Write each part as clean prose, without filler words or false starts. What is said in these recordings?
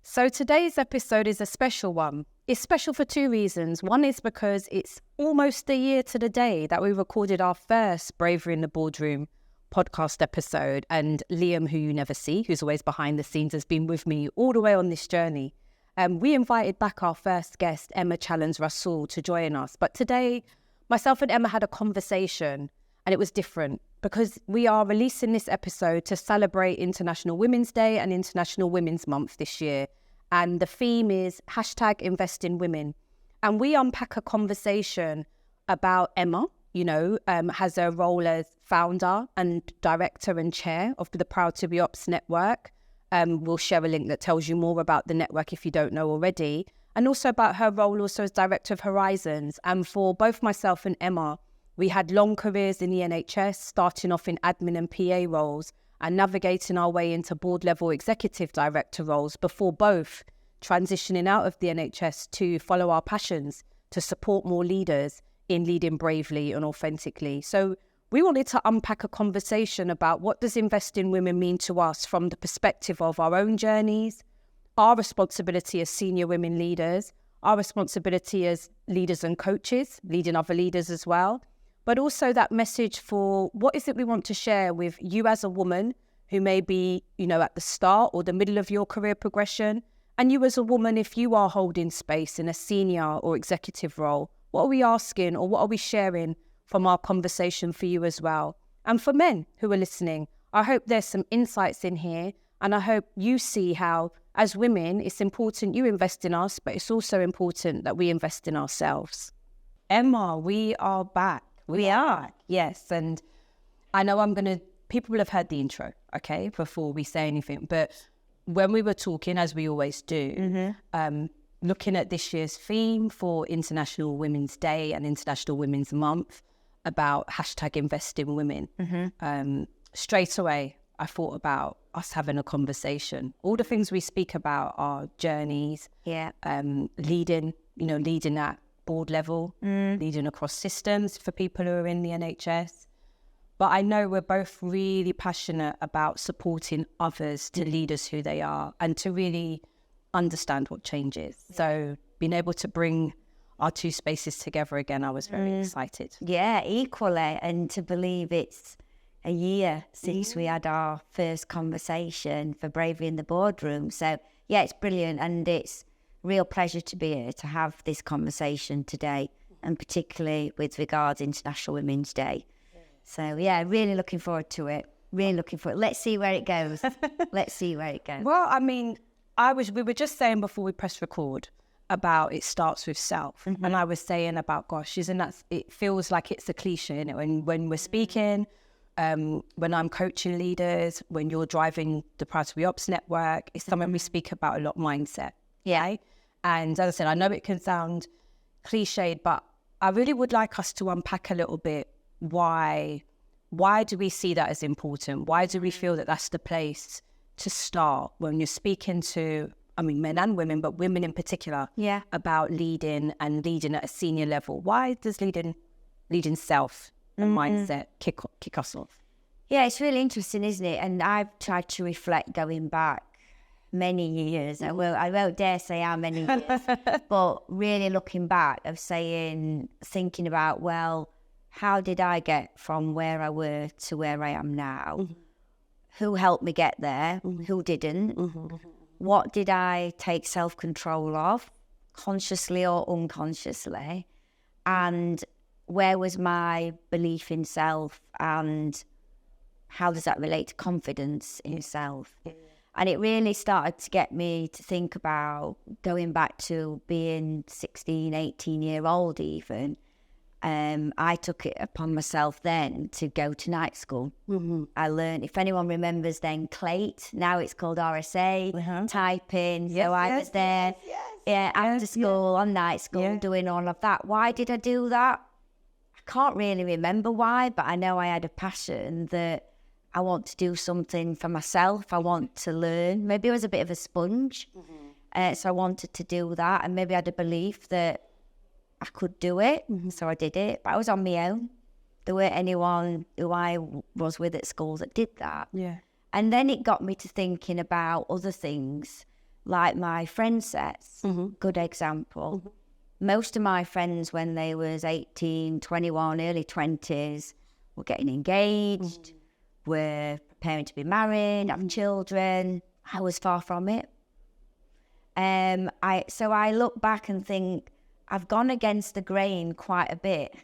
So today's episode is a special one. It's special for two reasons. One is because it's almost a year to the day that we recorded our first Bravery in the Boardroom podcast episode. And Liam, who you never see, who's always behind the scenes, has been with me all the way on this journey. We invited back our first guest, Emma Challans-Rasool, to join us. But today, myself and Emma had a conversation, and it was different because we are releasing this episode to celebrate International Women's Day and International Women's Month this year. And the theme is #InvestInWomen. And we unpack a conversation about Emma, has a role as founder and director and chair of the Proud2bOps network. We'll share a link that tells you more about the network if you don't know already. And also about her role also as director of Horizons. And for both myself and Emma, we had long careers in the NHS, starting off in admin and PA roles and navigating our way into board-level executive director roles before both transitioning out of the NHS to follow our passions, to support more leaders in leading bravely and authentically. So we wanted to unpack a conversation about what does invest in women mean to us from the perspective of our own journeys, our responsibility as senior women leaders, our responsibility as leaders and coaches, leading other leaders as well, but also that message for what is it we want to share with you as a woman who may be, at the start or the middle of your career progression, and you as a woman if you are holding space in a senior or executive role. What are we asking or what are we sharing from our conversation for you as well? And for men who are listening, I hope there's some insights in here, and I hope you see how, as women, it's important you invest in us, but it's also important that we invest in ourselves. Emma, we are back. We are. Yes, and I know people will have heard the intro, okay, before we say anything, but when we were talking, as we always do, looking at this year's theme for International Women's Day and International Women's Month about #InvestInWomen, straight away, I thought about us having a conversation. All the things we speak about are journeys, leading at board level, leading across systems for people who are in the NHS. But I know we're both really passionate about supporting others to lead us who they are and to really understand what changes. So being able to bring our two spaces together again, I was very excited. Yeah, equally. And to believe it's a year since we had our first conversation for Bravery in the Boardroom. So yeah, it's brilliant. And it's real pleasure to be here to have this conversation today, and particularly with regards International Women's Day. So yeah, really looking forward to it. Really looking forward. Let's see where it goes. Let's see where it goes. Well, I mean, we were just saying before we press record about it starts with self, and I was saying about it feels like it's a cliche, when we're speaking, when I'm coaching leaders, when you're driving the Proud2bOps network, it's something we speak about a lot, mindset. Yeah. And as I said, I know it can sound cliched, but I really would like us to unpack a little bit why do we see that as important? Why do we feel that that's the place to start when you're speaking to, men and women, but women in particular, about leading and leading at a senior level? Why does leading self and mindset kick us off? Yeah, it's really interesting, isn't it? And I've tried to reflect going back many years. I won't dare say how many years, but really looking back thinking about, well, how did I get from where I were to where I am now? Who helped me get there? Who didn't? What did I take self-control of, consciously or unconsciously? And where was my belief in self, and how does that relate to confidence in self? And it really started to get me to think about going back to being 16, 18-year-old even. I took it upon myself then to go to night school. I learned, if anyone remembers then, CLATE, now it's called RSA, typing. So I was there after school, on night school, doing all of that. Why did I do that? I can't really remember why, but I know I had a passion that I want to do something for myself. I want to learn. Maybe I was a bit of a sponge. So I wanted to do that. And maybe I had a belief that I could do it. So I did it. But I was on my own. There weren't anyone who I was with at school that did that. Yeah. And then it got me to thinking about other things like my friend sets, good example. Most of my friends, when they was 18, 21, early 20s, were getting engaged, were preparing to be married, have children. I was far from it. So I look back and think, I've gone against the grain quite a bit.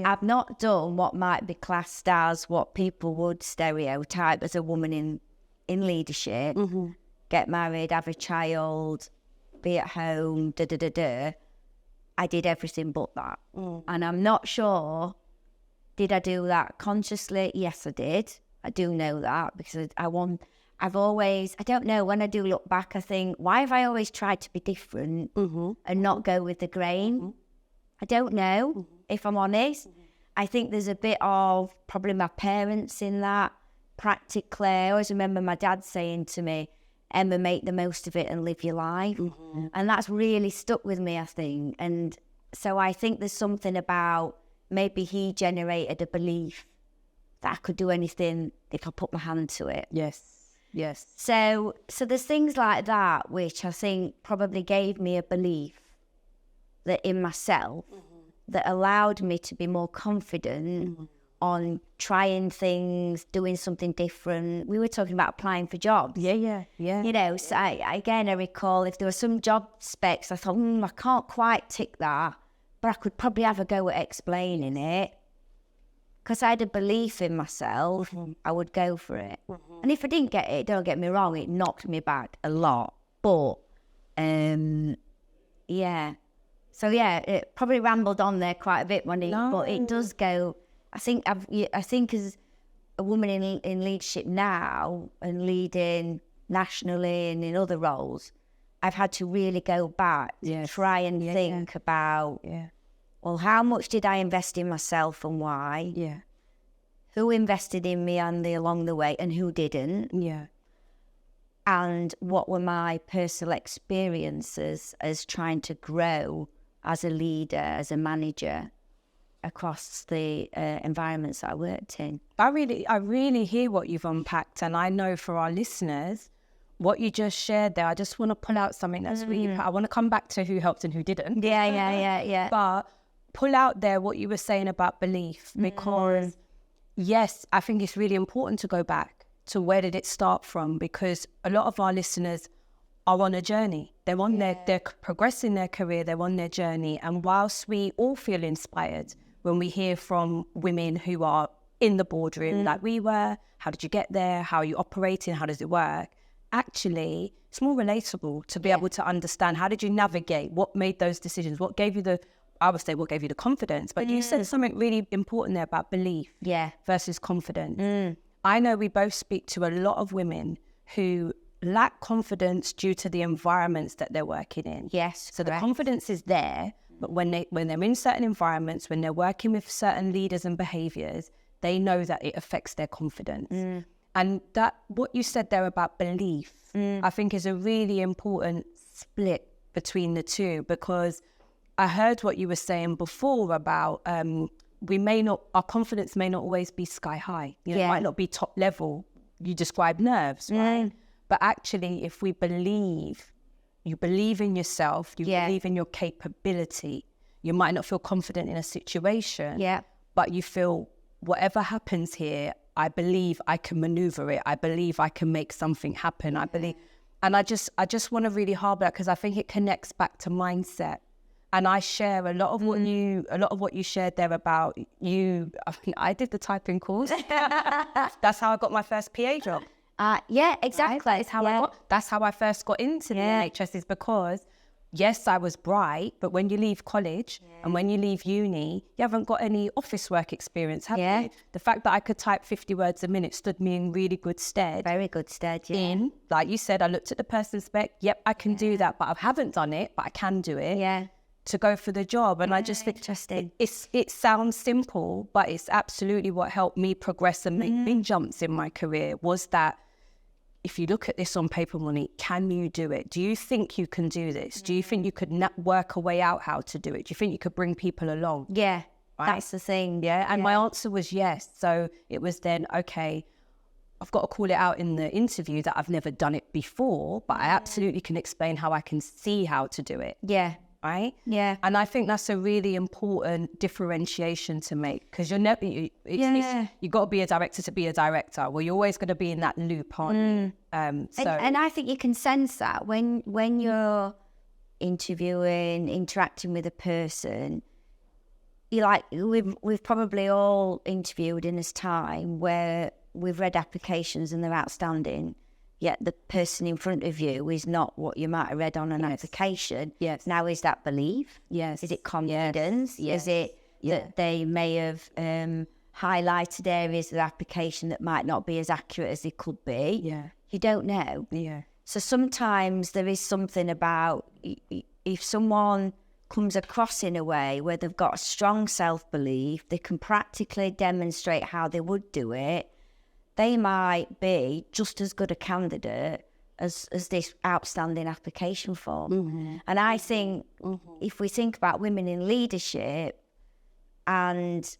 I've not done what might be classed as what people would stereotype as a woman in leadership. Get married, have a child, be at home, I did everything but that. And I'm not sure, did I do that consciously? Yes, I did. I do know that because I've always, I don't know, when I do look back, I think, why have I always tried to be different and not go with the grain? I don't know, if I'm honest. I think there's a bit of probably my parents in that, practically. I always remember my dad saying to me, Emma, make the most of it and live your life. And that's really stuck with me, I think. And so I think there's something about maybe he generated a belief that I could do anything if I put my hand to it. Yes. So there's things like that which I think probably gave me a belief that in myself that allowed me to be more confident on trying things, doing something different. We were talking about applying for jobs. Yeah. You know, so I recall if there were some job specs, I thought, I can't quite tick that, but I could probably have a go at explaining it. Because I had a belief in myself, I would go for it. And if I didn't get it, don't get me wrong, it knocked me back a lot. But, yeah. So, yeah, it probably rambled on there quite a bit, Monique, but it does go... I think as a woman in leadership now and leading nationally and in other roles, I've had to really go back to try and think about, well, how much did I invest in myself and why? Who invested in me along the way and who didn't? And what were my personal experiences as trying to grow as a leader, as a manager, across the environments that I worked in. I really hear what you've unpacked, and I know for our listeners, what you just shared there, I just want to pull out something that's really, I want to come back to who helped and who didn't. Yeah. But pull out there what you were saying about belief, because yes, I think it's really important to go back to where did it start from, because a lot of our listeners are on a journey. They're on they're progressing their career, they're on their journey. And whilst we all feel inspired when we hear from women who are in the boardroom like we were, how did you get there? How are you operating? How does it work? Actually, it's more relatable to be able to understand, how did you navigate? What made those decisions? What gave you the confidence? But you said something really important there about belief versus confidence. I know we both speak to a lot of women who lack confidence due to the environments that they're working in. So the confidence is there, but when they're in certain environments, when they're working with certain leaders and behaviours, they know that it affects their confidence. And that what you said there about belief, I think is a really important split between the two, because I heard what you were saying before about our confidence may not always be sky high. It might not be top level. You describe nerves, right? But actually, if you believe in yourself, you believe in your capability, you might not feel confident in a situation, but you feel whatever happens here, I believe I can maneuver it. I believe I can make something happen. I believe, and I just want to really harbour that, because I think it connects back to mindset. And I share a lot of what you shared there about you. I did the typing course. That's how I got my first PA job. Exactly. Right? That's how I first got into the NHS, is because, yes, I was bright, but when you leave college and when you leave uni, you haven't got any office work experience, have you? The fact that I could type 50 words a minute stood me in really good stead. Very good stead, Like you said, I looked at the person spec, I can do that, but I haven't done it, but I can do it. To go for the job. And I just think it sounds simple, but it's absolutely what helped me progress and make big jumps in my career, was that if you look at this on paper, Monique, can you do it? Do you think you can do this? Do you think you could work a way out how to do it? Do you think you could bring people along? Right? That's the thing. And my answer was yes. So it was then, okay, I've got to call it out in the interview that I've never done it before, but I absolutely can explain how I can see how to do it. Yeah. Right? Yeah. And I think that's a really important differentiation to make, because you're never, you've got to be a director to be a director. Well, you're always going to be in that loop, aren't you? And I think you can sense that when you're interviewing, interacting with a person. You like, we've probably all interviewed in this time where we've read applications and they're outstanding, yet the person in front of you is not what you might have read on an application. Yes. Now, is that belief? Yes. Is it confidence? Yes. Is it that they may have highlighted areas of the application that might not be as accurate as they could be? Yeah. You don't know. Yeah. So sometimes there is something about, if someone comes across in a way where they've got a strong self-belief, they can practically demonstrate how they would do it, they might be just as good a candidate as this outstanding application form. Mm-hmm. And I think if we think about women in leadership and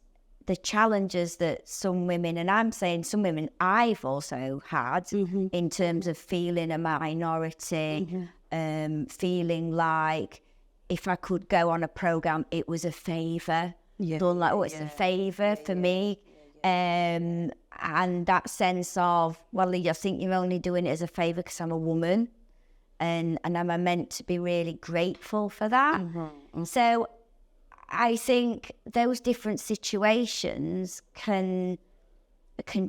the challenges that some women, and I'm saying some women I've also had in terms of feeling a minority, feeling like if I could go on a programme, it was a favour. Done like, it's a favour for me. And that sense of, well, I think you're only doing it as a favour because I'm a woman. And am I meant to be really grateful for that? So I think those different situations can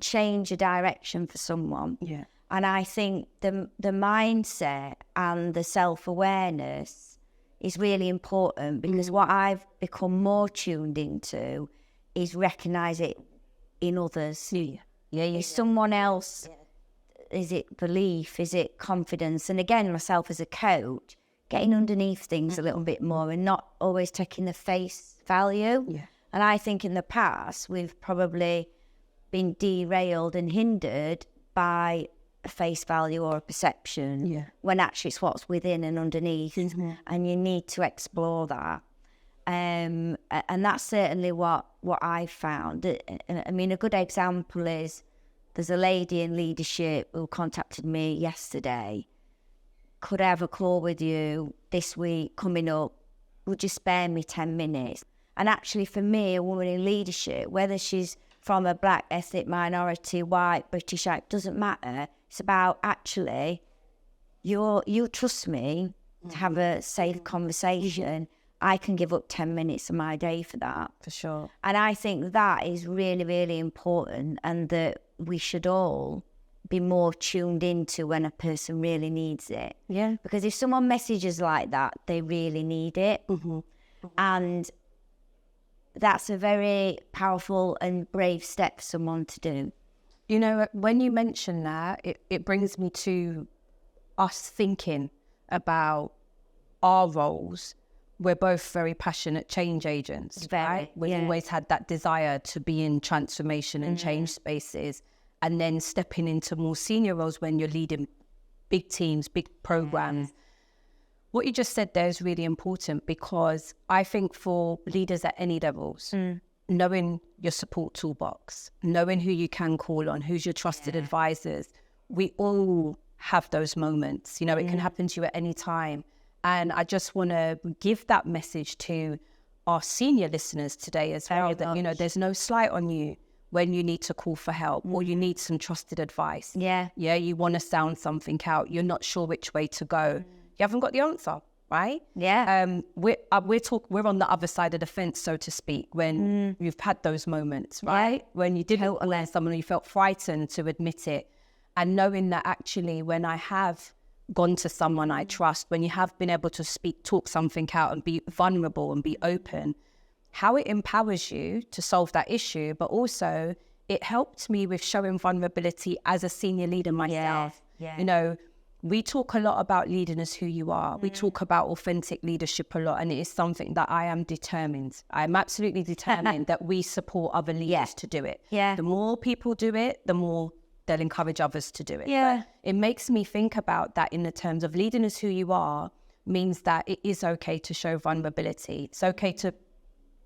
change a direction for someone. Yeah. And I think the mindset and the self-awareness is really important, because what I've become more tuned into is recognise it in others. Someone else. Is it belief? Is it confidence? And again, myself as a coach, getting underneath things a little bit more and not always taking the face value. And I think in the past we've probably been derailed and hindered by a face value or a perception, when actually it's what's within and underneath, and you need to explore that. And that's certainly what I found. I mean, a good example is there's a lady in leadership who contacted me yesterday. Could I have a call with you this week coming up? Would you spare me 10 minutes? And actually for me, a woman in leadership, whether she's from a black ethnic minority, white, British, it doesn't matter. It's about actually, you trust me to have a safe conversation. I can give up 10 minutes of my day for that. For sure. And I think that is really, really important, and that we should all be more tuned into when a person really needs it. Yeah. Because if someone messages like that, they really need it. And that's a very powerful and brave step for someone to do. You know, when you mention that, it brings me to us thinking about our roles. We're both very passionate change agents, right? We've always had that desire to be in transformation and change spaces, and then stepping into more senior roles when you're leading big teams, big programs. What you just said there is really important, because I think for leaders at any levels, knowing your support toolbox, knowing who you can call on, who's your trusted advisors, we all have those moments. You know, it can happen to you at any time. And I just want to give that message to our senior listeners today as well, that, you know, there's no slight on you when you need to call for help or you need some trusted advice. You want to sound something out. You're not sure which way to go. You haven't got the answer, right? We're on the other side of the fence, so to speak, when you've had those moments, right? When you didn't learn someone, you felt frightened to admit it. And knowing that actually when I have gone to someone I trust, when you have been able to talk something out and be vulnerable and be open, how it empowers you to solve that issue, but also it helped me with showing vulnerability as a senior leader myself. You know, we talk a lot about leading as who you are. We talk about authentic leadership a lot, and it is something that I am determined. I'm absolutely determined that we support other leaders to do it. The more people do it, the more they'll encourage others to do it. But it makes me think about that in the terms of leading as who you are means that it is okay to show vulnerability. It's okay to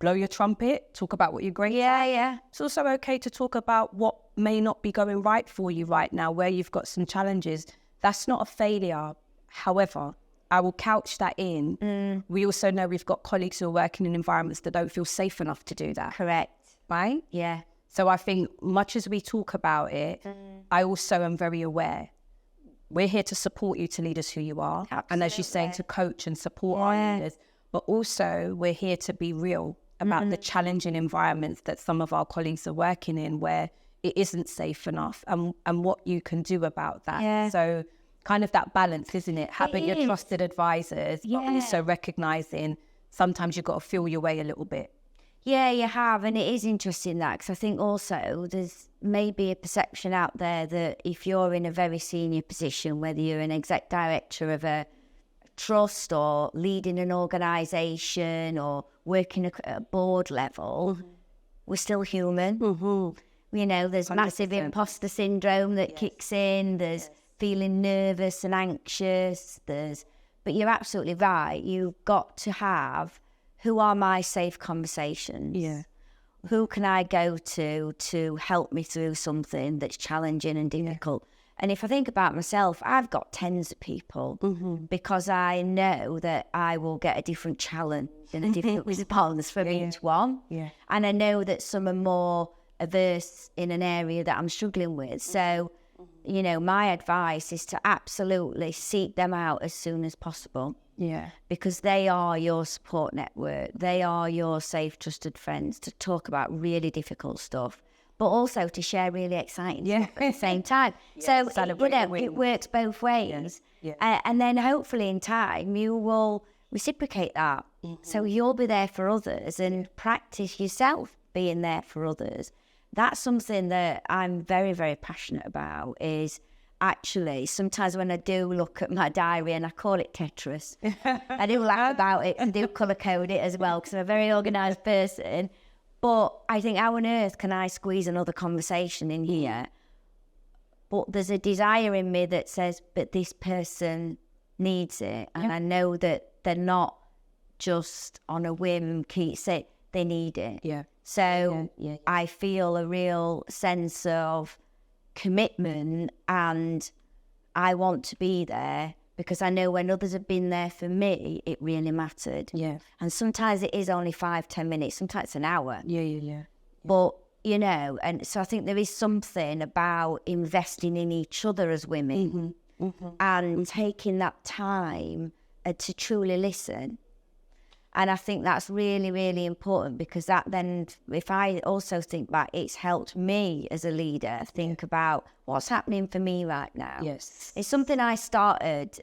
blow your trumpet, talk about what you're great at. It's also okay to talk about what may not be going right for you right now, where you've got some challenges, that's not a failure. However, I will couch that in. We also know we've got colleagues who are working in environments that don't feel safe enough to do that. Correct. Right? Yeah. So I think much as we talk about it, I also am very aware. We're here to support you to lead us who you are. Absolutely. And as you're saying, to coach and support our leaders. But also we're here to be real about the challenging environments that some of our colleagues are working in, where it isn't safe enough, and what you can do about that. Yeah. So kind of that balance, isn't it? Having your trusted advisors, but also recognising sometimes you've got to feel your way a little bit. Yeah, you have. And it is interesting that, because I think also there's maybe a perception out there that if you're in a very senior position, whether you're an exec director of a trust or leading an organisation or working at a board level, we're still human. You know, there's 100%. Massive imposter syndrome that kicks in. There's feeling nervous and anxious. But you're absolutely right. You've got to have, who are my safe conversations? Yeah. Who can I go to help me through something that's challenging and difficult? And if I think about myself, I've got tens of people because I know that I will get a different challenge and a different response from each one. Yeah. And I know that some are more averse in an area that I'm struggling with. So, you know, my advice is to absolutely seek them out as soon as possible. Yeah. Because they are your support network. They are your safe, trusted friends to talk about really difficult stuff, but also to share really exciting stuff at the same time. So, you know, it works both ways. And then hopefully in time, you will reciprocate that. So you'll be there for others and practice yourself being there for others. That's something that I'm very, very passionate about, is actually sometimes when I do look at my diary, and I call it Tetris, I do laugh about it and do colour code it as well, because I'm a very organised person. But I think, how on earth can I squeeze another conversation in here? But there's a desire in me that says, but this person needs it. And I know that they're not just on a whim, they need it. Yeah. So I feel a real sense of commitment, and I want to be there because I know when others have been there for me, it really mattered. Yeah. And sometimes it is only 5-10 minutes, sometimes it's an hour. Yeah. But, you know, and so I think there is something about investing in each other as women and taking that time to truly listen. And I think that's really, really important, because that then, if I also think back, it's helped me as a leader think about what's happening for me right now. Yes. It's something I started.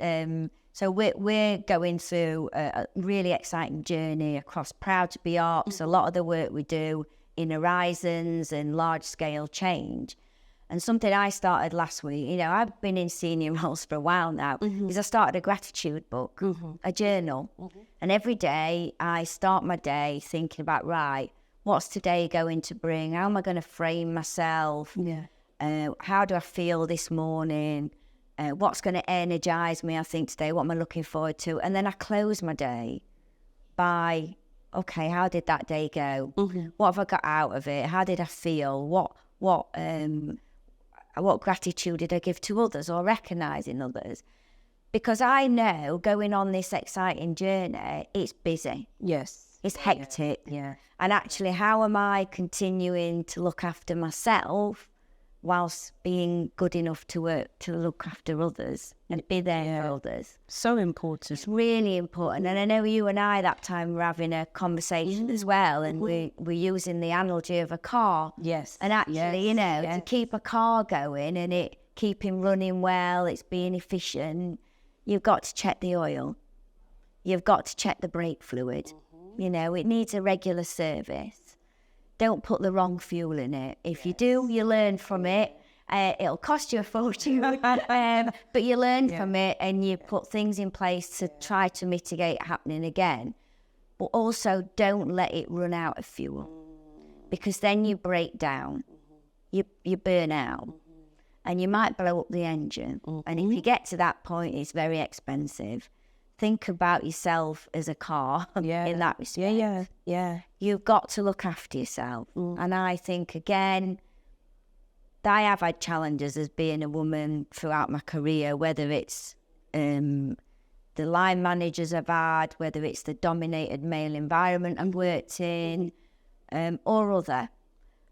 So we're going through a really exciting journey across Proud2bOps, a lot of the work we do in horizons and large-scale change. And something I started last week, you know, I've been in senior roles for a while now, is I started a gratitude book, a journal. And every day I start my day thinking about, right, what's today going to bring? How am I going to frame myself? How do I feel this morning? What's going to energise me, I think, today? What am I looking forward to? And then I close my day by, okay, how did that day go? What have I got out of it? How did I feel? What gratitude did I give to others, or recognising others? Because I know going on this exciting journey, it's busy. Yes. It's hectic. Yeah. And actually, how am I continuing to look after myself whilst being good enough to work to look after others and be there for others? So important. It's really important. And I know you and I that time were having a conversation as well, and we're using the analogy of a car. Yes. And actually, you know, to keep a car going and it keeping running well, it's being efficient, you've got to check the oil. You've got to check the brake fluid. You know, it needs a regular service. Don't put the wrong fuel in it. If you do, you learn from it. It'll cost you a fortune, but you learn from it, and you put things in place to try to mitigate happening again. But also, don't let it run out of fuel, because then you break down, you burn out, and you might blow up the engine. And if you get to that point, it's very expensive. Think about yourself as a car in that respect. Yeah. You've got to look after yourself. And I think, again, I have had challenges as being a woman throughout my career, whether it's the line managers I've had, whether it's the dominated male environment I've worked in, or other.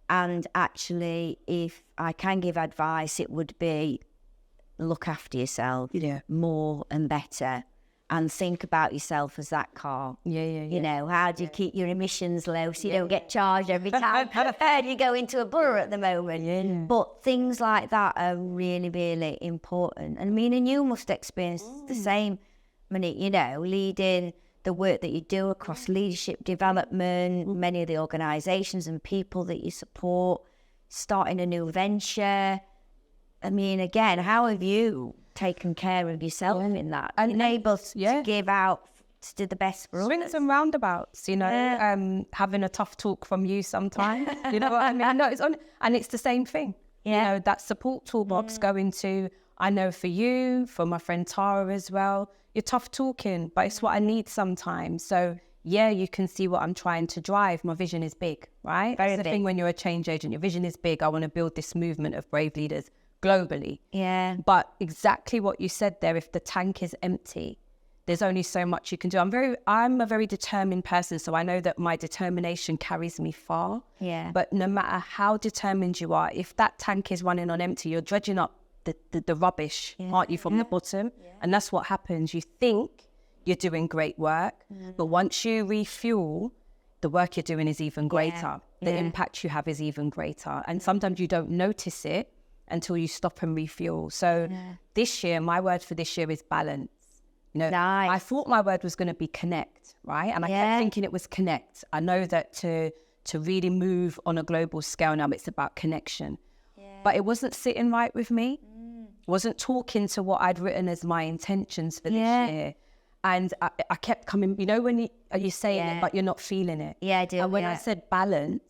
And actually, if I can give advice, it would be look after yourself more and better, and think about yourself as that car. You know, how do you keep your emissions low so you don't get charged every time you go into a borough at the moment? But things like that are really, really important. And I mean, and you must experience the same, Monique, you know, leading the work that you do across leadership development, many of the organisations and people that you support, starting a new venture. I mean, again, how have you taken care of yourself in that? And able to give out, to do the best for others? Swings and roundabouts, you know, having a tough talk from you sometimes. You know what I mean? I know and it's the same thing. You know, that support toolbox going to, I know for you, for my friend Tara as well, you're tough talking, but it's what I need sometimes. So yeah, you can see what I'm trying to drive. My vision is big, right? That's the thing when you're a change agent, your vision is big. I want to build this movement of brave leaders globally. But exactly what you said there, if the tank is empty, there's only so much you can do. I'm a very determined person, so I know that my determination carries me far. But no matter how determined you are, if that tank is running on empty, you're dredging up the rubbish, aren't you, from the bottom? And that's what happens. You think you're doing great work, but once you refuel, the work you're doing is even greater. The impact you have is even greater. And sometimes you don't notice it until you stop and refuel. So this year, my word for this year is balance. You know, I thought my word was going to be connect, right? And I kept thinking it was connect. I know that to really move on a global scale now, it's about connection. But it wasn't sitting right with me. Wasn't talking to what I'd written as my intentions for this year. And I kept coming, you know, when you're saying it, but you're not feeling it. I do. And when I said balance,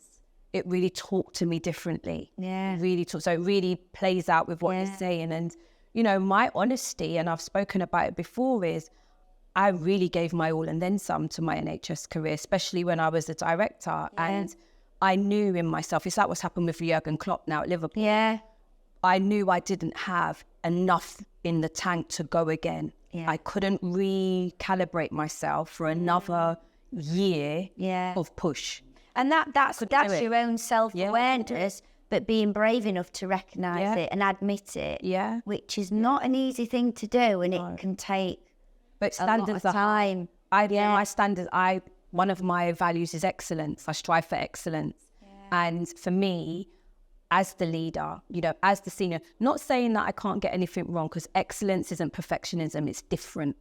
it really talked to me differently. So it really plays out with what you're saying. And, you know, my honesty, and I've spoken about it before, is I really gave my all and then some to my NHS career, especially when I was a director. And I knew in myself, it's like what's happened with Jurgen Klopp now at Liverpool. I knew I didn't have enough in the tank to go again. I couldn't recalibrate myself for another year of push. And that's your own self-awareness, but being brave enough to recognise it and admit it, which is not an easy thing to do, and it can take a lot of time. My standards, one of my values is excellence. I strive for excellence. And for me, as the leader, you know, as the senior, not saying that I can't get anything wrong, because excellence isn't perfectionism, it's different.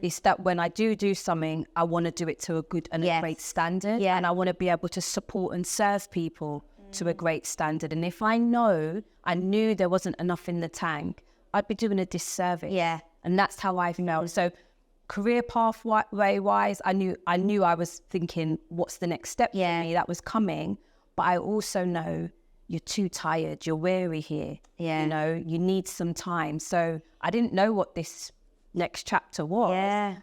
It's that when I do something, I want to do it to a good and a great standard. And I want to be able to support and serve people to a great standard. And if I knew there wasn't enough in the tank, I'd be doing a disservice. And that's how I felt. So career pathway wise, I knew I was thinking, what's the next step for me? That was coming. But I also know you're too tired, you're weary here. You know, you need some time. So I didn't know what this next chapter was.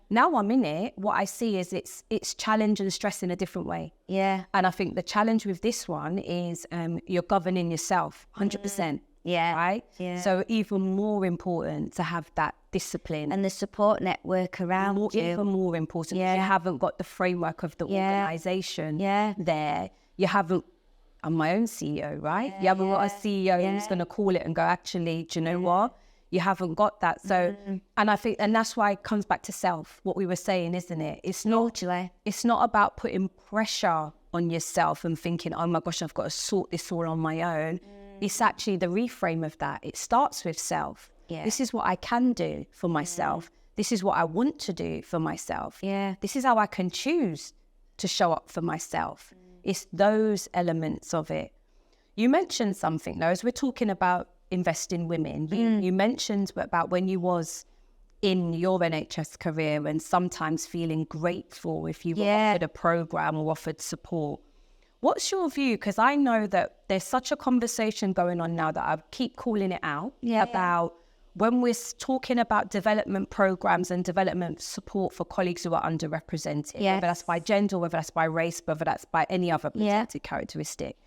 Now I'm in it, what I see is it's challenge and stress in a different way. And I think the challenge with this one is you're governing yourself 100%. Right? So even more important to have that discipline. And the support network around you. Even more important. You haven't got the framework of the organisation there. You haven't, I'm my own CEO, right? You haven't got a CEO who's going to call it and go, actually, do you know what? You haven't got that. So, and I think, and that's why it comes back to self, what we were saying, isn't it? It's not about putting pressure on yourself and thinking, oh my gosh, I've got to sort this all on my own. It's actually the reframe of that. It starts with self. This is what I can do for myself. This is what I want to do for myself. This is how I can choose to show up for myself. It's those elements of it. You mentioned something though, as we're talking about invest in women. You mentioned about when you was in your NHS career and sometimes feeling grateful if you were offered a program or offered support. What's your view? Because I know that there's such a conversation going on now that I keep calling it out about when we're talking about development programs and development support for colleagues who are underrepresented, whether that's by gender, whether that's by race, whether that's by any other protected characteristic.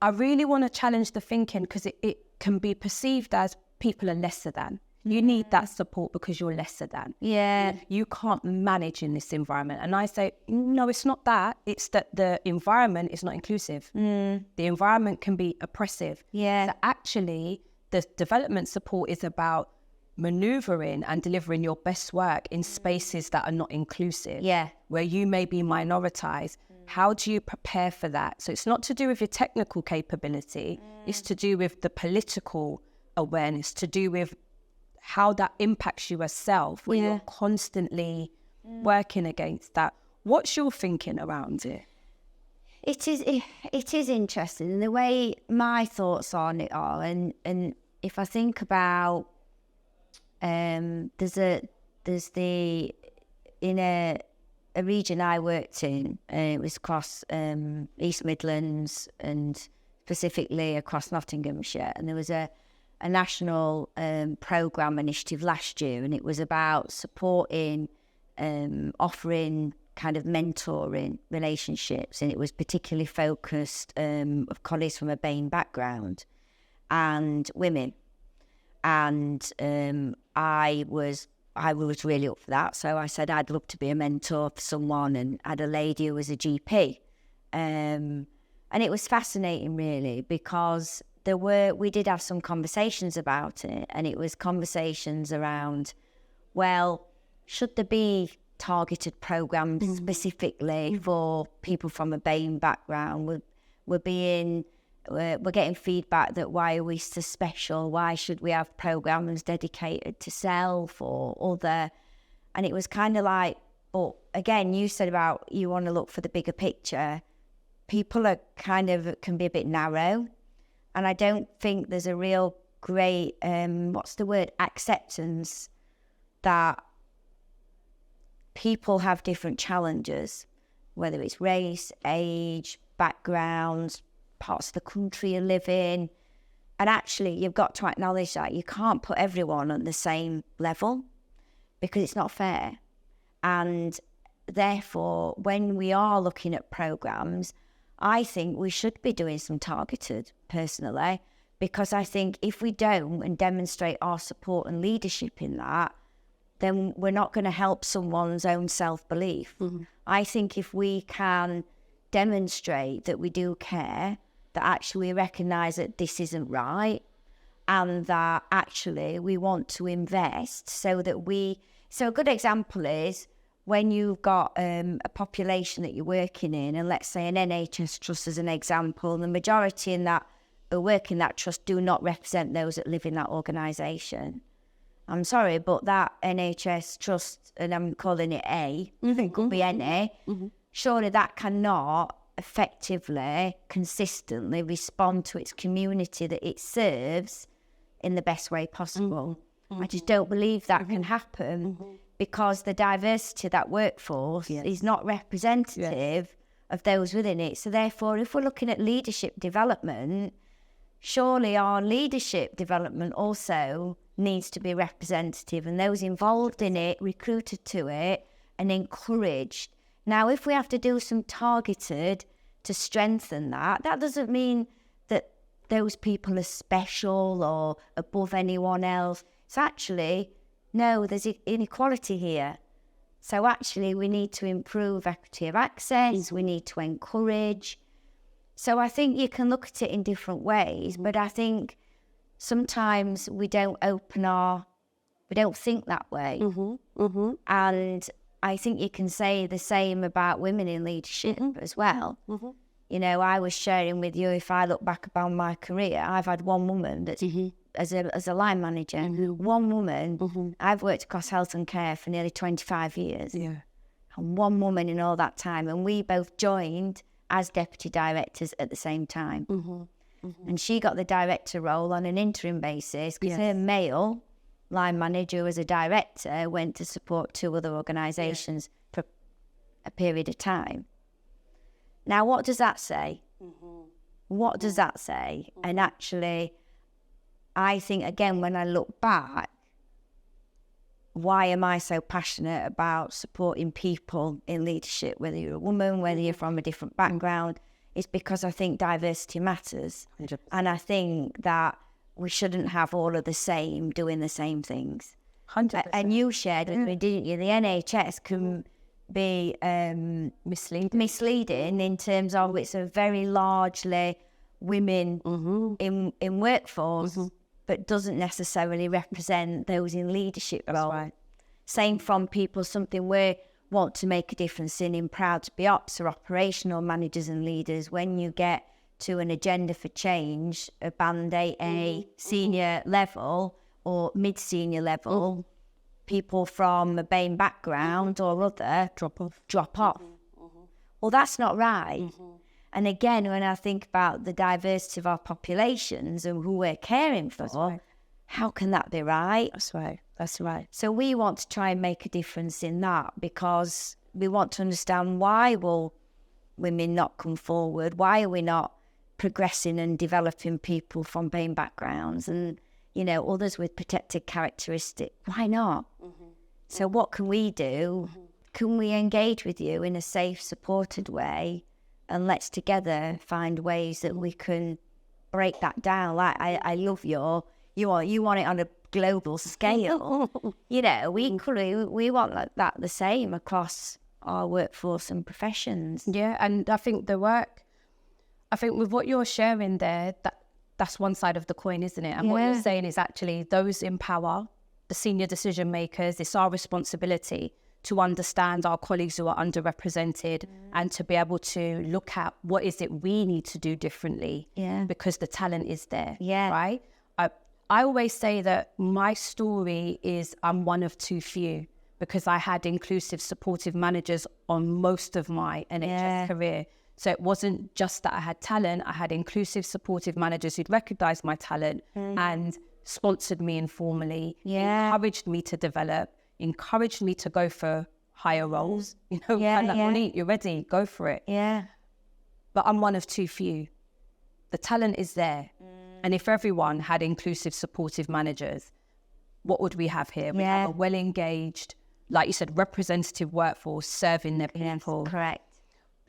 I really want to challenge the thinking, because it can be perceived as people are lesser than. You need that support because you're lesser than. Yeah. You can't manage in this environment. And I say, no, it's not that. It's that the environment is not inclusive. The environment can be oppressive. Yeah. So actually, the development support is about maneuvering and delivering your best work in spaces that are not inclusive. Yeah. Where you may be minoritized. How do you prepare for that? So it's not to do with your technical capability. It's to do with the political awareness, to do with how that impacts you as self, when you're constantly working against that. What's your thinking around it? It is interesting, and the way my thoughts on it are, and if I think about, there's in a region I worked in, it was across East Midlands and specifically across Nottinghamshire, and there was a national programme initiative last year, and it was about supporting, offering kind of mentoring relationships, and it was particularly focused of colleagues from a BAME background and women, and I was really up for that. So I said I'd love to be a mentor for someone, and I had a lady who was a GP, and it was fascinating really, because we did have some conversations about it, and it was conversations around, well, should there be targeted programs specifically for people from a BAME background? We're getting feedback that why are we so special? Why should we have programs dedicated to self or other? And it was kind of like, but again, you said about you want to look for the bigger picture. People are can be a bit narrow, and I don't think there's a real great acceptance that people have different challenges, whether it's race, age, backgrounds, parts of the country you live in. And actually, you've got to acknowledge that you can't put everyone on the same level, because it's not fair. And therefore, when we are looking at programs, I think we should be doing some targeted, personally, because I think if we don't and demonstrate our support and leadership in that, then we're not going to help someone's own self-belief. I think if we can demonstrate that we do care, that actually we recognise that this isn't right, and that actually we want to invest so a good example is when you've got a population that you're working in, and let's say an NHS trust as an example, the majority in that who work in that trust do not represent those that live in that organisation. I'm sorry, but that NHS trust, and I'm calling it A, it could be NA, surely that cannot effectively, consistently respond to its community that it serves in the best way possible. I just don't believe that can happen, because the diversity of that workforce is not representative of those within it. So therefore, if we're looking at leadership development, surely our leadership development also needs to be representative, and those involved in it recruited to it and encouraged. Now, if we have to do some targeted to strengthen that, that doesn't mean that those people are special or above anyone else. It's actually, no, there's inequality here. So actually we need to improve equity of access, we need to encourage. So I think you can look at it in different ways, but I think sometimes we don't think that way. And I think you can say the same about women in leadership as well. You know, I was sharing with you, if I look back about my career, I've had one woman that's as a line manager, one woman. I've worked across health and care for nearly 25 years. And one woman in all that time. And we both joined as deputy directors at the same time. And she got the director role on an interim basis because her male line manager, who was a director, went to support two other organisations for a period of time. Now, what does that say? What does that say? And actually, I think, again, when I look back, why am I so passionate about supporting people in leadership, whether you're a woman, whether you're from a different background? is because I think diversity matters. 100%. And I think that we shouldn't have all of the same doing the same things. 100%. And you shared with me, didn't you? The NHS can be misleading in terms of it's a very largely women in workforce, but doesn't necessarily represent those in leadership roles. Right. Same from people, something we want to make a difference in Proud2bOps or operational managers and leaders. When you get to an agenda for change, a band 8A senior level or mid-senior level, people from a BAME background or other drop off. Well, that's not right. And again, when I think about the diversity of our populations and who we're caring for, how can that be right? That's right. So we want to try and make a difference in that, because we want to understand why will women not come forward? Why are we not progressing and developing people from BAME backgrounds and, you know, others with protected characteristics? Why not? So what can we do? Can we engage with you in a safe, supported way? And let's together find ways that we can break that down. Like I love you want it on a global scale. You know, we want that the same across our workforce and professions. Yeah, and I think with what you're sharing there, that's one side of the coin, isn't it? And what you're saying is actually those in power, the senior decision makers, it's our responsibility to understand our colleagues who are underrepresented and to be able to look at what is it we need to do differently because the talent is there, right? I always say that my story is I'm one of too few, because I had inclusive, supportive managers on most of my NHS career. So it wasn't just that I had talent, I had inclusive, supportive managers who'd recognised my talent and sponsored me informally, encouraged me to develop, encouraged me to go for higher roles. You know, Monique, you're ready, go for it. Yeah. But I'm one of too few. The talent is there. And if everyone had inclusive, supportive managers, what would we have here? We have a well-engaged, like you said, representative workforce serving their people. Correct.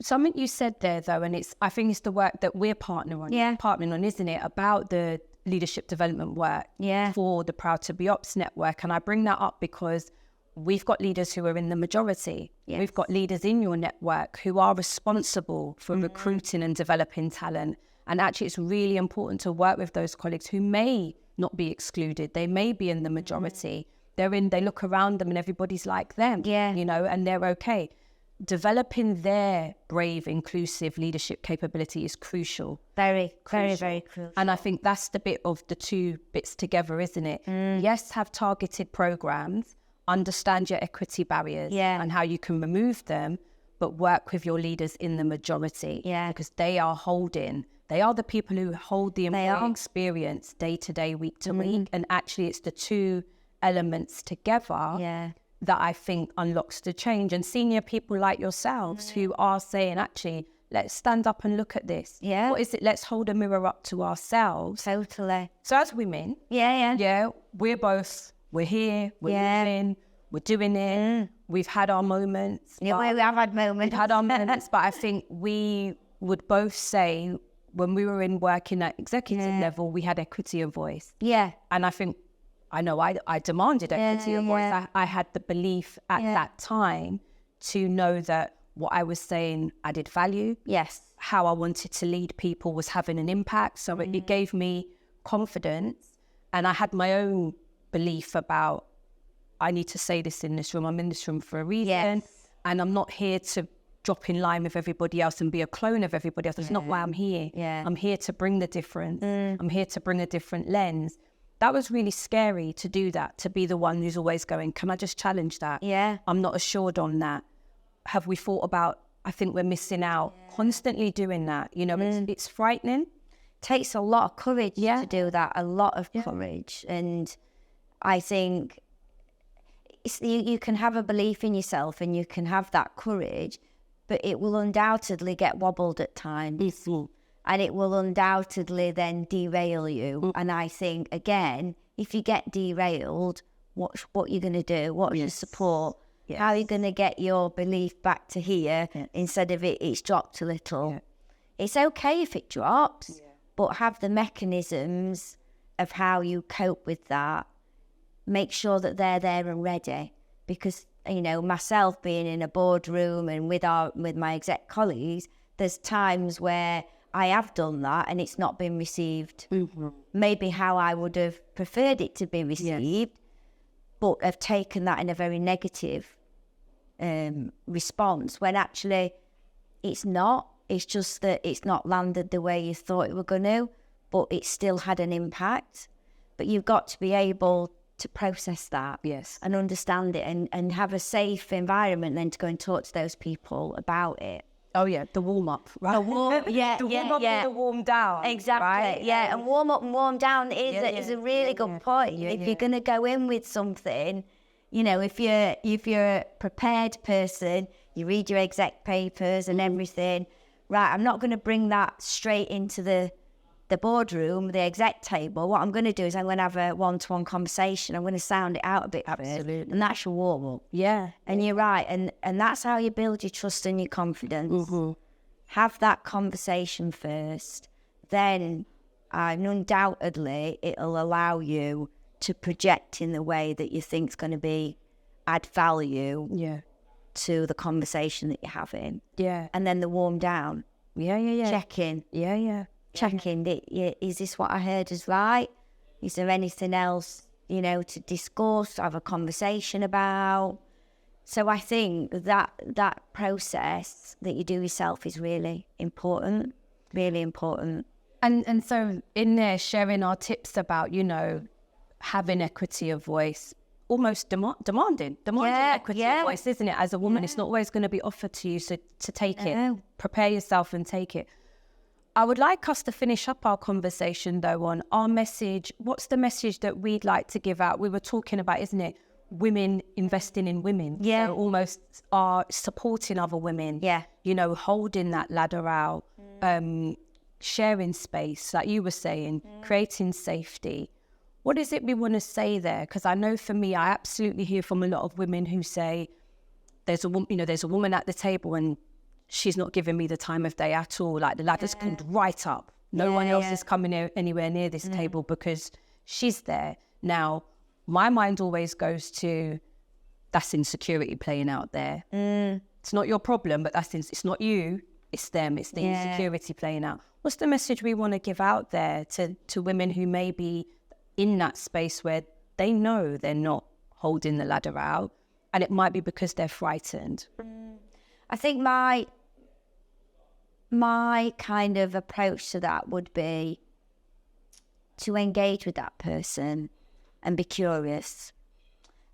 Something you said there, though, and I think it's the work that we're partnering on, isn't it? About the leadership development work for the Proud2bOps network. And I bring that up because we've got leaders who are in the majority. We've got leaders in your network who are responsible for recruiting and developing talent. And actually, it's really important to work with those colleagues who may not be excluded. They may be in the majority. They look around them and everybody's like them, you know, and they're okay. Developing their brave, inclusive leadership capability is crucial. Very crucial. And I think that's the bit of the two bits together, isn't it? Yes, have targeted programs, understand your equity barriers and how you can remove them, but work with your leaders in the majority. Because they are the people who hold the employee experience day to day, week to week. And actually it's the two elements together that I think unlocks the change. And senior people like yourselves who are saying, actually, let's stand up and look at this. What is it? Let's hold a mirror up to ourselves. Totally. So as women, we're here, we're moving, we're doing it. We've had our moments. We have had moments. We've had our moments, but I think we would both say when we were in working at executive level, we had equity of voice. And I think, I demanded equity of voice. I had the belief at that time to know that what I was saying added value. How I wanted to lead people was having an impact. So it gave me confidence. And I had my own belief about, I need to say this in this room. I'm in this room for a reason. And I'm not here to drop in line with everybody else and be a clone of everybody else. That's not why I'm here. I'm here to bring the difference. I'm here to bring a different lens. That was really scary to do that, to be the one who's always going, can I just challenge that? I'm not assured on that. Have we thought about, I think we're missing out, constantly doing that. You know, it's frightening. Takes a lot of courage to do that, a lot of courage. And I think you can have a belief in yourself and you can have that courage, but it will undoubtedly get wobbled at times. And it will undoubtedly then derail you. And I think, again, if you get derailed, what you're going to do? What's your support? How are you going to get your belief back to here instead of it's dropped a little? It's okay if it drops, but have the mechanisms of how you cope with that. Make sure that they're there and ready, because, you know, myself being in a boardroom and with my exec colleagues, there's times where I have done that and it's not been received maybe how I would have preferred it to be received, but have taken that in a very negative response, when actually it's not. It's just that it's not landed the way you thought it were going to, but it still had an impact. But you've got to be able to process that and understand it, and have a safe environment then to go and talk to those people about it. Oh yeah, the warm up, right? The warm up and the warm down. Exactly, right? Yeah, and warm up and warm down is a really good point. If you're going to go in with something, you know, if you're a prepared person, you read your exec papers and everything. Right, I'm not going to bring that straight into the boardroom, the exec table. What I'm going to do is I'm going to have a one-to-one conversation. I'm going to sound it out a bit first, and that's your warm-up. Yeah. And you're right, and that's how you build your trust and your confidence. Have that conversation first, then undoubtedly it'll allow you to project in the way that you think is going to add value to the conversation that you're having. Yeah. And then the warm down. Check in. Check in. Is this what I heard is right? Is there anything else, you know, to discuss, have a conversation about? So I think that process that you do yourself is really important. Really important. And so in there, sharing our tips about, you know, having equity of voice, almost demanding equity of voice, isn't it? As a woman, it's not always going to be offered to you, so to take it, prepare yourself and take it. I would like us to finish up our conversation though on our message. What's the message that we'd like to give out? We were talking about, isn't it, women investing in women? Yeah. So almost are supporting other women. Yeah. You know, holding that ladder out, sharing space, like you were saying, creating safety. What is it we want to say there? Because I know for me, I absolutely hear from a lot of women who say, there's a woman at the table and she's not giving me the time of day at all. Like the ladder's pulled right up. No one else is coming anywhere near this table because she's there. Now, my mind always goes to, that's insecurity playing out there. It's not your problem, but it's not you, it's them. It's the insecurity playing out. What's the message we want to give out there to women who may be in that space where they know they're not holding the ladder out, and it might be because they're frightened? I think my kind of approach to that would be to engage with that person and be curious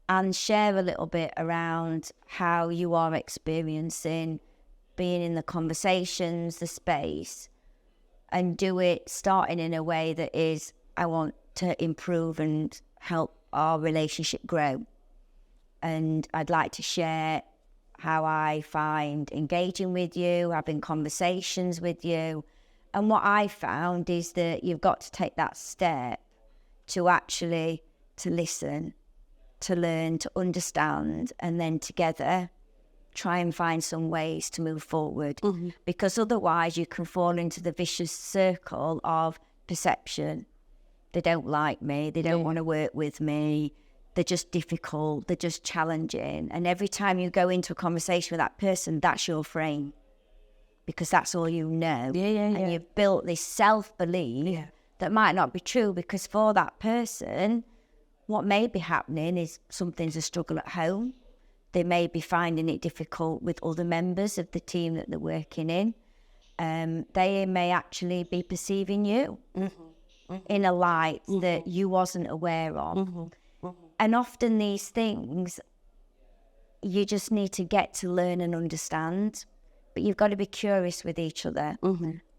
and share a little bit around how you are experiencing being in the conversations, the space, and do it starting in a way that is, I want to improve and help our relationship grow. And I'd like to share how I find engaging with you, having conversations with you. And what I found is that you've got to take that step to actually to listen, to learn, to understand, and then together try and find some ways to move forward. Because otherwise you can fall into the vicious circle of perception. They don't like me, they don't want to work with me, they're just difficult, they're just challenging. And every time you go into a conversation with that person, that's your frame, because that's all you know. And you've built this self-belief that might not be true, because for that person, what may be happening is something's a struggle at home. They may be finding it difficult with other members of the team that they're working in. They may actually be perceiving you in a light that you wasn't aware of. And often these things, you just need to get to learn and understand, but you've got to be curious with each other.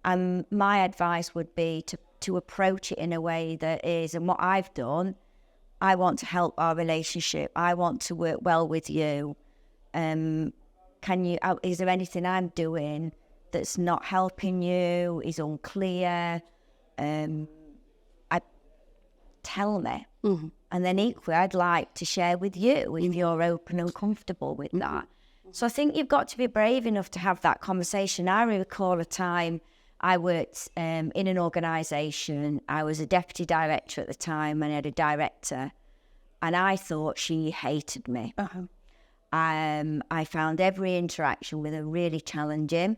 And my advice would be to approach it in a way that is, and what I've done, I want to help our relationship. I want to work well with you. Is there anything I'm doing that's not helping you, is unclear? Tell me. And then equally, I'd like to share with you if you're open and comfortable with that. So I think you've got to be brave enough to have that conversation. I recall a time I worked in an organisation. I was a deputy director at the time, and I had a director, and I thought she hated me. I found every interaction with her really challenging.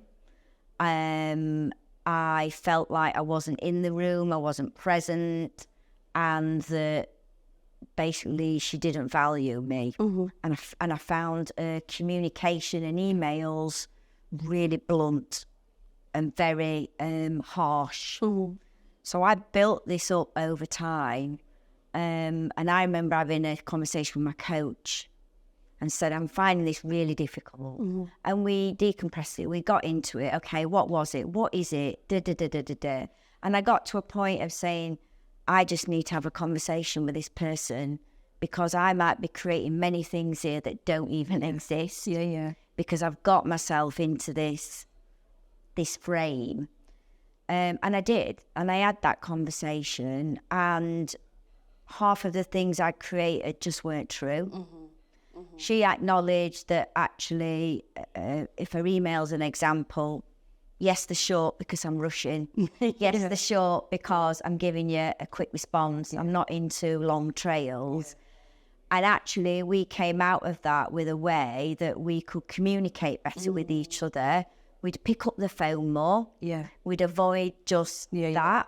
I felt like I wasn't in the room, I wasn't present, and that basically she didn't value me. And I found communication and emails really blunt and very harsh. So I built this up over time. And I remember having a conversation with my coach and said, I'm finding this really difficult. And we decompressed it. We got into it. Okay, what was it? What is it? And I got to a point of saying, I just need to have a conversation with this person, because I might be creating many things here that don't even exist. Because I've got myself into this frame. And I did. And I had that conversation, and half of the things I created just weren't true. She acknowledged that actually, if her email's an example, yes, they're short because I'm rushing. Yes, they're short because I'm giving you a quick response. I'm not into long trails. And actually, we came out of that with a way that we could communicate better with each other. We'd pick up the phone more. We'd avoid just that.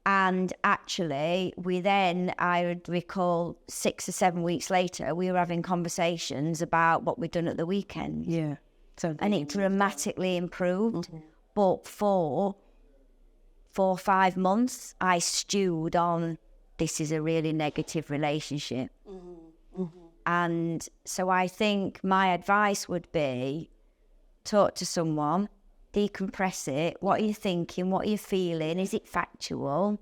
And actually, I recall 6 or 7 weeks later, we were having conversations about what we'd done at the weekend. And it dramatically improved. But for 4 or 5 months, I stewed on, this is a really negative relationship. And so I think my advice would be, talk to someone, decompress it. What are you thinking? What are you feeling? Is it factual?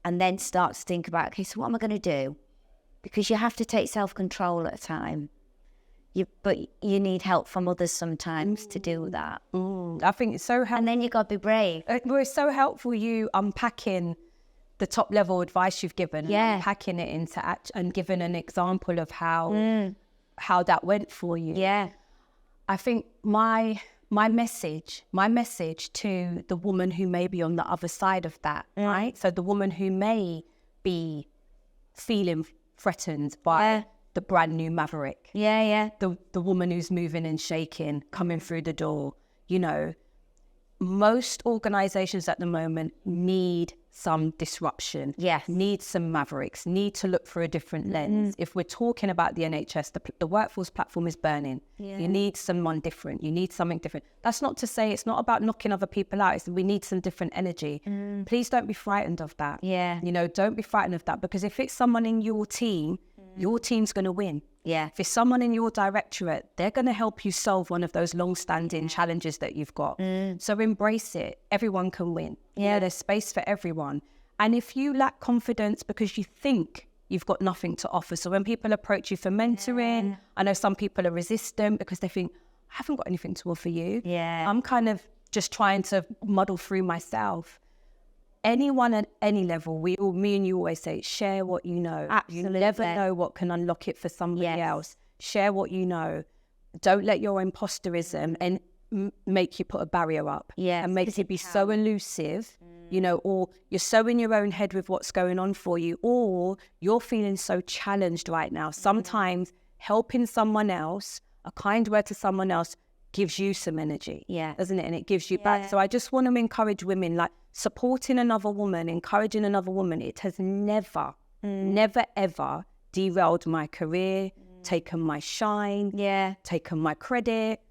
And then start to think about, okay, so what am I going to do? Because you have to take self-control at a time. But you need help from others sometimes to do that. I think it's so helpful. And then you got to be brave. Well, it's so helpful you unpacking the top level advice you've given, and unpacking it into and giving an example of how that went for you. I think my message to the woman who may be on the other side of that, right? So the woman who may be feeling threatened by the brand new maverick. The woman who's moving and shaking, coming through the door. Most organizations at the moment need some disruption, need some mavericks, need to look for a different lens. If we're talking about the NHS, the workforce platform is burning. You need someone different. You need something different. That's not to say it's not about knocking other people out. It's we need some different energy. Please don't be frightened of that. Don't be frightened of that, because if it's someone in your team, your team's going to win. If it's someone in your directorate, they're going to help you solve one of those long-standing challenges that you've got. So embrace it. Everyone can win. There's space for everyone. And if you lack confidence because you think you've got nothing to offer, so when people approach you for mentoring, I know some people are resistant because they think, I haven't got anything to offer you. I'm kind of just trying to muddle through myself. Anyone at any level, me and you always say, share what you know. Absolutely. You never know what can unlock it for somebody else. Share what you know. Don't let your imposterism and make you put a barrier up and make it be so elusive, or you're so in your own head with what's going on for you, or you're feeling so challenged right now. Sometimes helping someone else, a kind word to someone else, gives you some energy, doesn't it? And it gives you back. So I just want to encourage women, like supporting another woman, encouraging another woman. It has never, ever derailed my career, taken my shine, taken my credit,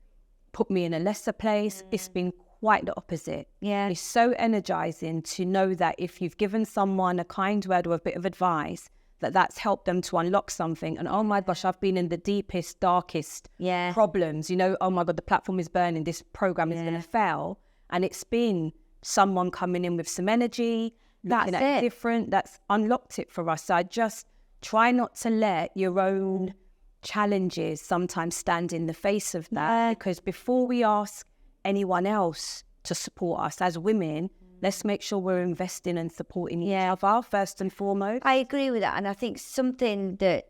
put me in a lesser place. It's been quite the opposite. It's so energizing to know that if you've given someone a kind word or a bit of advice, that's helped them to unlock something. And oh my gosh, I've been in the deepest, darkest problems. Oh my God, the platform is burning. This program is going to fail. And it's been someone coming in with some energy, looking at it different, that's unlocked it for us. So I just try not to let your own challenges sometimes stand in the face of that, because before we ask anyone else to support us as women, let's make sure we're investing and supporting each other first and foremost. I agree with that. And I think something that,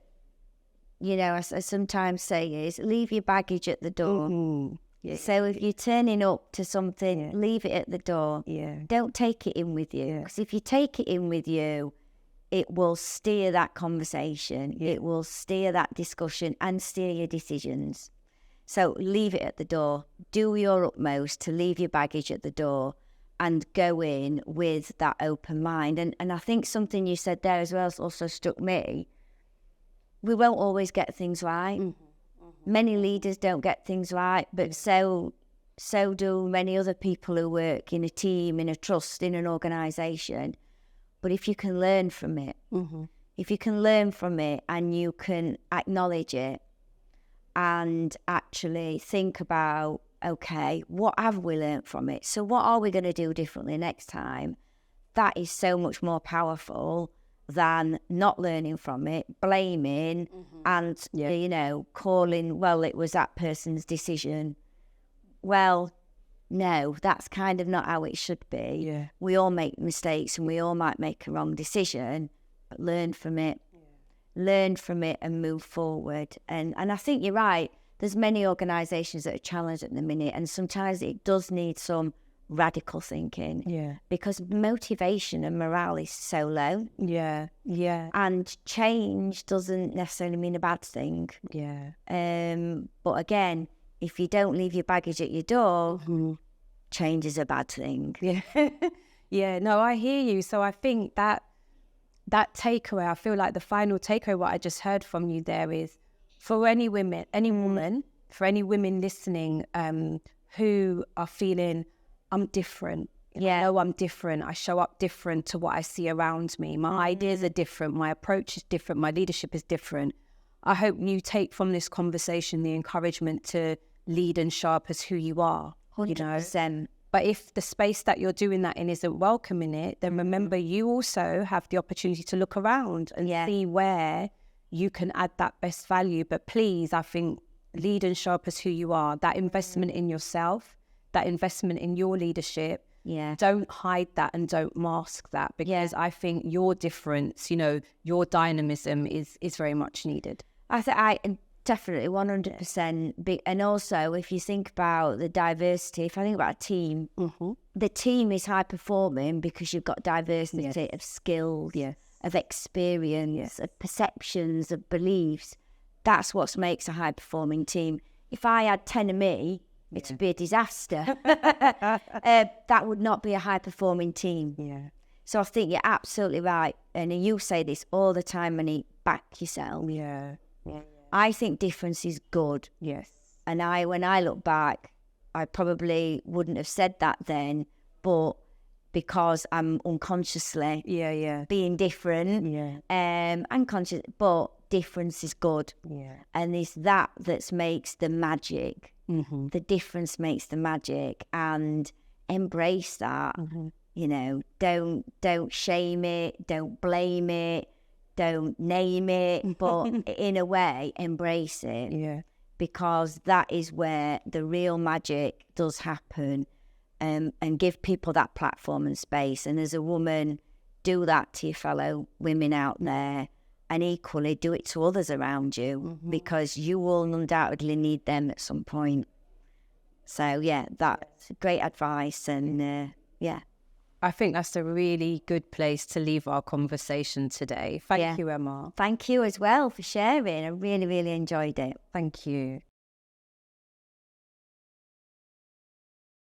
I sometimes say is leave your baggage at the door. Yeah. So if you're turning up to something, leave it at the door. Yeah. Don't take it in with you. Because if you take it in with you, it will steer that conversation. Yeah. It will steer that discussion and steer your decisions. So leave it at the door. Do your utmost to leave your baggage at the door and go in with that open mind. And I think something you said there as well also struck me. We won't always get things right. Many leaders don't get things right, but so do many other people who work in a team, in a trust, in an organisation. But if you can learn from it, if you can learn from it and you can acknowledge it and actually think about, okay, what have we learned from it? So what are we going to do differently next time? That is so much more powerful than not learning from it, blaming and, calling, well, it was that person's decision. Well, no, that's kind of not how it should be. Yeah. We all make mistakes and we all might make a wrong decision, but learn from it. Learn from it and move forward. And I think you're right. There's many organisations that are challenged at the minute, and sometimes it does need some radical thinking. Yeah. Because motivation and morale is so low. Yeah. Yeah. And change doesn't necessarily mean a bad thing. Yeah. But again, if you don't leave your baggage at your door, change is a bad thing. Yeah. Yeah. No, I hear you. So I think that takeaway, I feel like the final takeaway, what I just heard from you there is, for any women, any woman, for any women listening who are feeling, I'm different. Yeah. I know I'm different. I show up different to what I see around me. My ideas are different. My approach is different. My leadership is different. I hope you take from this conversation the encouragement to lead and show up as who you are. 100%. But if the space that you're doing that in isn't welcoming it, then remember you also have the opportunity to look around and see where you can add that best value. But please, I think, lead and show up as who you are. That investment in yourself, that investment in your leadership, don't hide that and don't mask that, because I think your difference, your dynamism is very much needed. I definitely 100%. And also, if you think about the diversity, if I think about a team, the team is high performing because you've got diversity of skills, of experience, of perceptions, of beliefs. That's what makes a high performing team. If I had 10 of me, it would be a disaster. That would not be a high performing team. Yeah. So I think you're absolutely right. And you say this all the time, Monique, back yourself. Yeah. I think difference is good. Yes. And when I look back, I probably wouldn't have said that then, but because I'm unconsciously being different, unconscious, but difference is good. Yeah. And it's that makes the magic. The difference makes the magic, and embrace that. Don't shame it, don't blame it, don't name it, but in a way, embrace it. Yeah. Because that is where the real magic does happen, and give people that platform and space. And as a woman, do that to your fellow women out there, and equally do it to others around you, because you will undoubtedly need them at some point. So, that's great advice. And, I think that's a really good place to leave our conversation today. Thank you, Emma. Thank you as well for sharing. I really, really enjoyed it. Thank you.